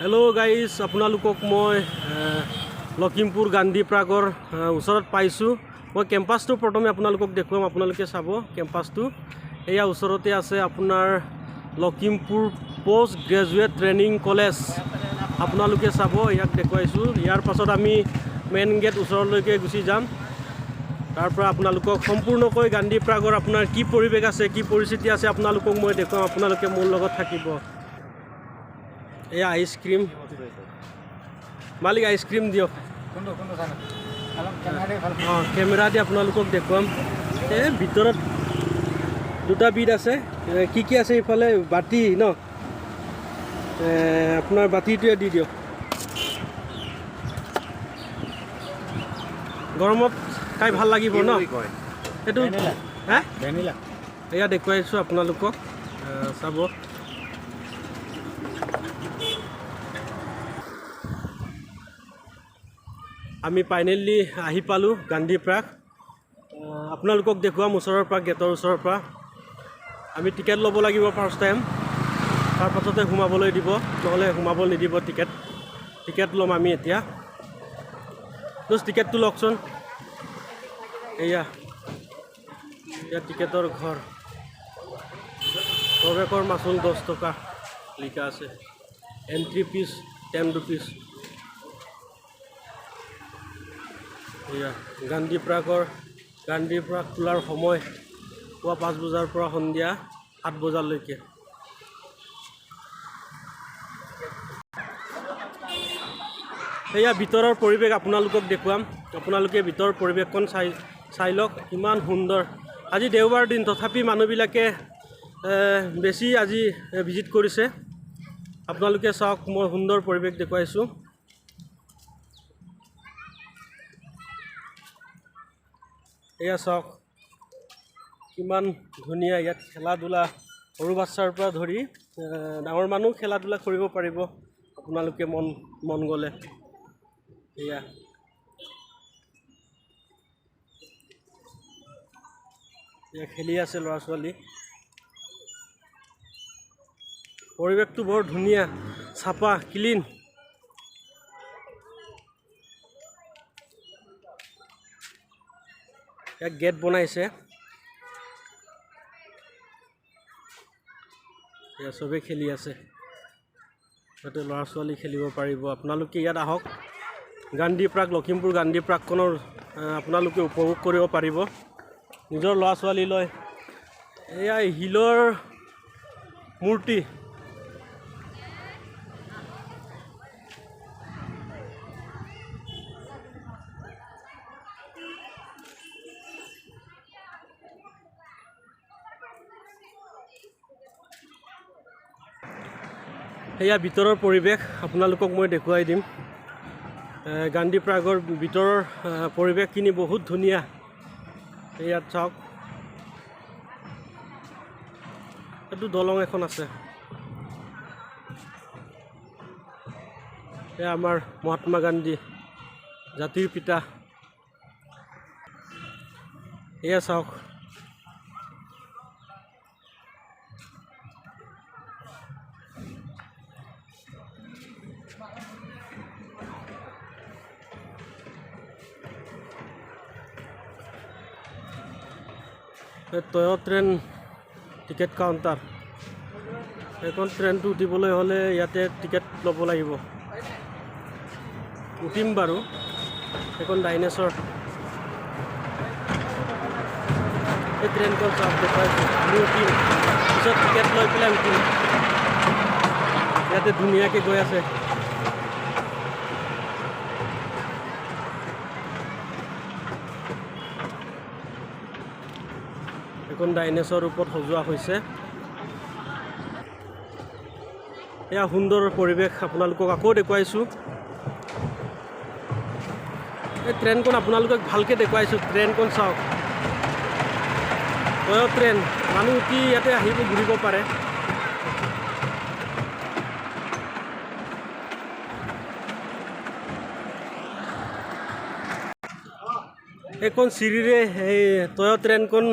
Hello' guys, আপোনালোকক মই লখিমপুৰ গান্ধী প্ৰাগৰ ওচৰত পাইছোঁ। মই কেম্পাছটো প্ৰথমে আপোনালোকক দেখুৱাম, আপোনালোকে চাব কেম্পাছটো। এয়া ওচৰতে আছে আপোনাৰ Lakhimpur post graduate training college. আপোনালোকে চাব, ইয়াক দেখুৱাইছোঁ। ইয়াৰ পাছত আমি মেইন গেট ওচৰলৈকে গুচি যাম। তাৰ পৰা আপোনালোকক সম্পূৰ্ণকৈ গান্ধী প্ৰাগৰ আপোনাৰ কি পৰিৱেশ আছে, কি পৰিস্থিতি আছে আপোনালোকক মই দেখুৱাম। আপোনালোকে মোৰ লগত থাকিব। এয়া আইচক্ৰীম মালিক, আইচক্ৰীম দিয়ক। অঁ, কেমেৰা দি আপোনালোকক দেখুৱাম। এই ভিতৰত দুটা বিধ আছে। কি কি আছে ইফালে? বাতি ন, আপোনাৰ বাতিটোৱে দি দিয়ক। গৰমত খাই ভাল লাগিব ন সেইটো। হা, এয়া দেখুৱাইছোঁ আপোনালোকক, চাব। আমি ফাইনেলি আহি পালোঁ গান্ধী প্ৰাগ। আপোনালোকক দেখুৱাম ওচৰৰ পৰা, গেটৰ ওচৰৰ পৰা। আমি টিকেট ল'ব লাগিব ফাৰ্ষ্ট টাইম, তাৰ পাছতে সোমাবলৈ দিব, নহ'লে সোমাব নিদিব। টিকেট ল'ম আমি এতিয়া। টিকেটটো লওকচোন। এয়া টিকেটৰ ঘৰ। প্ৰৱেশৰ মাচুল 10 টকা লিখা আছে। Entry fees 10 rupees. এয়া গান্ধী প্ৰাগ খোলাৰ সময় পুৱা 5 বজাৰ পৰা সন্ধিয়া 7 বজালৈকে। এয়া ভিতৰৰ পৰিৱেশ আপোনালোকক দেখুৱাম। আপোনালোকে ভিতৰৰ পৰিৱেশখন চাই লওক, ইমান সুন্দৰ। আজি দেওবাৰ দিন, তথাপি মানুহবিলাকে বেছি আজি ভিজিট কৰিছে। আপোনালোকে চাওক, মই সুন্দৰ পৰিৱেশ দেখুৱাইছোঁ। এয়া চাওক কিমান ধুনীয়া। ইয়াত খেলা ধূলা, সৰু বাচ্ছাৰ পৰা ধৰি ডাঙৰ মানুহ খেলা ধূলা কৰিব পাৰিব আপোনালোকে মন গ'লে। এয়া খেলি আছে ল'ৰা ছোৱালী। পৰিৱেশটো বৰ ধুনীয়া, চাফা, ক্লিন। এক গেট বনাইছে। এয়া চবেই খেলি আছে, যাতে ল'ৰা ছোৱালী খেলিব পাৰিব। আপোনালোকে ইয়াত আহক, গান্ধী প্ৰাগ, লখিমপুৰ গান্ধী প্ৰাগখনৰ আপোনালোকে উপভোগ কৰিব পাৰিব নিজৰ ল'ৰা ছোৱালী লৈ। এয়া শিলৰ মূৰ্তি। সেয়া ভিতৰৰ পৰিৱেশ আপোনালোকক মই দেখুৱাই দিম। গান্ধী প্ৰাগৰ ভিতৰৰ পৰিৱেশখিনি বহুত ধুনীয়া। ইয়াত চাওক, এইটো দলং এখন আছে। এয়া আমাৰ মহাত্মা গান্ধী, জাতিৰ পিতা। এয়া চাওক, টয় ট্ৰেইন টিকেট কাউণ্টাৰ। এইখন ট্ৰেইনটো উঠিবলৈ হ'লে ইয়াতে টিকেট ল'ব লাগিব। উঠিম বাৰু। এইখন ডাইনেছৰ। এই ট্ৰেইনখন চাওক, দেখুৱাইছোঁ। আমি উঠিম, পিছত টিকেট লৈ পেলাই উঠিম। ইয়াতে ধুনীয়াকৈ গৈ আছে। এখন ডাইনেছৰ ওপৰত সজোৱা হৈছে। এয়া সুন্দৰ পৰিৱেশ আপোনালোকক আকৌ দেখুৱাইছোঁ। এই ট্ৰেইনখন আপোনালোকক ভালকৈ দেখুৱাইছোঁ। ট্ৰেইনখন চাওক, টয় ট্ৰেইন। মানুহ উঠি ইয়াতে আহিব, ঘূৰিব পাৰে। এইখন চিৰিৰে এই টয় ট্ৰেইনখন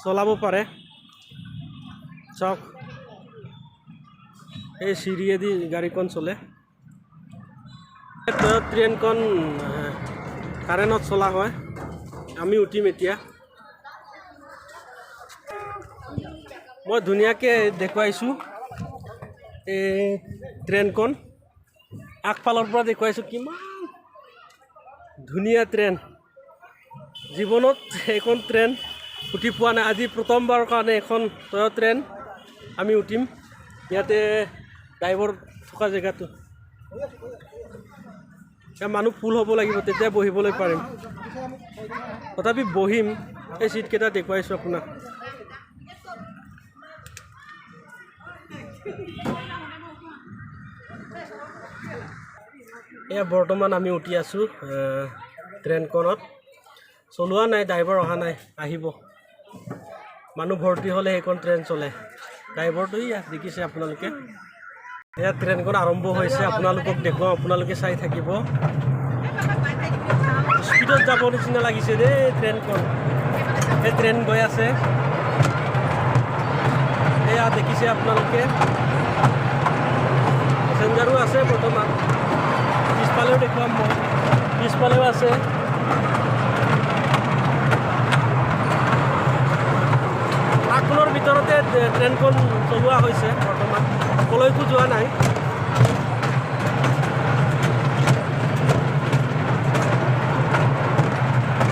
চলাব পাৰে। চাওক, এই চিৰিয়েদি গাড়ীখন চলে টয় ট্ৰেইনখন কাৰেণ্টত চলা হয় আমি উঠিম এতিয়া মই ধুনীয়াকৈ দেখুৱাইছোঁ এই ট্ৰেইনখন আগফালৰ পৰা দেখুৱাইছোঁ কিমান ধুনীয়া ট্ৰেইন জীৱনত এইখন ট্ৰেইন উঠি পোৱা নাই আজি প্ৰথমবাৰৰ কাৰণে এখন টয় ট্ৰেইন আমি উঠিম ইয়াতে ড্ৰাইভাৰ থকা জেগাটো মানুহ ফুল হ'ব লাগিব তেতিয়া বহিবলৈ পাৰিম তথাপি বহিম এই চিটকেইটা দেখুৱাইছোঁ আপোনাক এয়া বৰ্তমান আমি উঠি আছোঁ ট্ৰেইনখনত চলোৱা নাই ড্ৰাইভাৰ অহা নাই আহিব মানুহ ভৰ্তি হ'লে সেইখন ট্ৰেইন চলে ড্ৰাইভাৰটো ইয়াত দেখিছে আপোনালোকে এয়া ট্ৰেইনখন আৰম্ভ হৈছে আপোনালোকক দেখুৱাওঁ আপোনালোকে চাই থাকিব স্পীডত যাব নিচিনা লাগিছে দেই ট্ৰেইনখন এই ট্ৰেইন গৈ আছে এয়া দেখিছে আপোনালোকে পেছেঞ্জাৰো আছে বৰ্তমান পিছফালেও দেখুৱাম মই পিছফালেও আছে আগখনৰ ভিতৰতে ট্ৰেইনখন চলোৱা হৈছে বৰ্তমান কলৈকো যোৱা নাই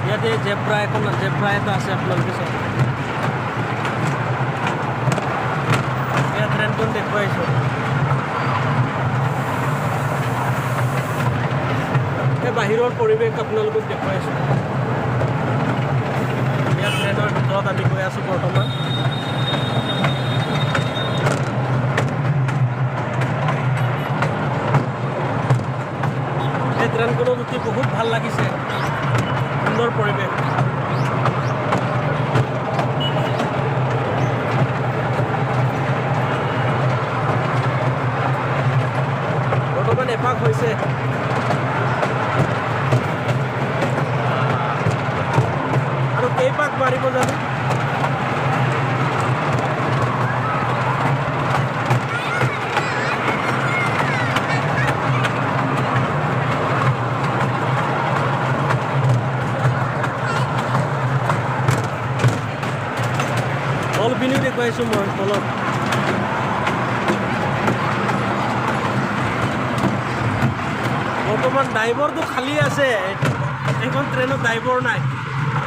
ইয়াতে জেব্ৰা এটা আছে আপোনালোকে চাওক এয়া ট্ৰেইনখন দেখুৱাইছোঁ এই বাহিৰৰ পৰিৱেশ আপোনালোকক দেখুৱাইছোঁ ইয়াত ট্ৰেইনৰ ভিতৰত আমি গৈ আছোঁ বৰ্তমান এই ট্ৰেইনখনত উঠি বহুত ভাল লাগিছে সুন্দৰ পৰিৱেশ বৰ্তমান এপাক হৈছে আৰু কেইপাক মাৰিব জানো তল পিনিও দেখুৱাইছোঁ মই তলত বৰ্তমান ড্ৰাইভাৰটো খালী আছে এইখন ট্ৰেইনত ড্ৰাইভাৰ নাই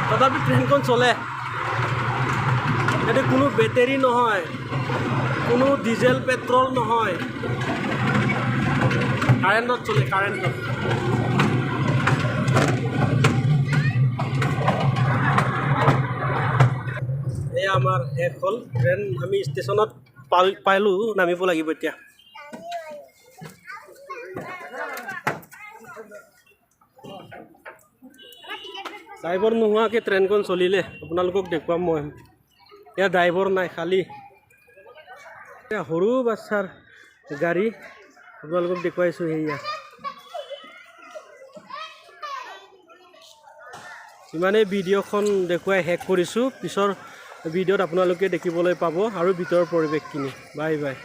তথাপি ট্ৰেইনখন চলে ইয়াতে কোনো বেটেৰী নহয় কোনো ডিজেল পেট্ৰল নহয় কাৰেণ্টত চলে কাৰেণ্টত এয়া আমাৰ শেষ হ'ল ট্ৰেইন আমি ষ্টেচনত পালোঁ নামিব লাগিব এতিয়া ড্ৰাইভাৰ নোহোৱাকৈ ট্ৰেইনখন চলিলে আপোনালোকক দেখুৱাম মই এয়া ড্ৰাইভাৰ নাই খালী এয়া সৰু বাচ্চাৰ গাড়ী আপোনালোকক দেখুৱাইছোঁ সেয়া ইমানেই ভিডিঅ'খন দেখুৱাই শেষ কৰিছোঁ পিছৰ ভিডিঅ'ত আপোনালোকে দেখিবলৈ পাব আৰু ভিতৰৰ পৰিৱেশখিনি বাই বাই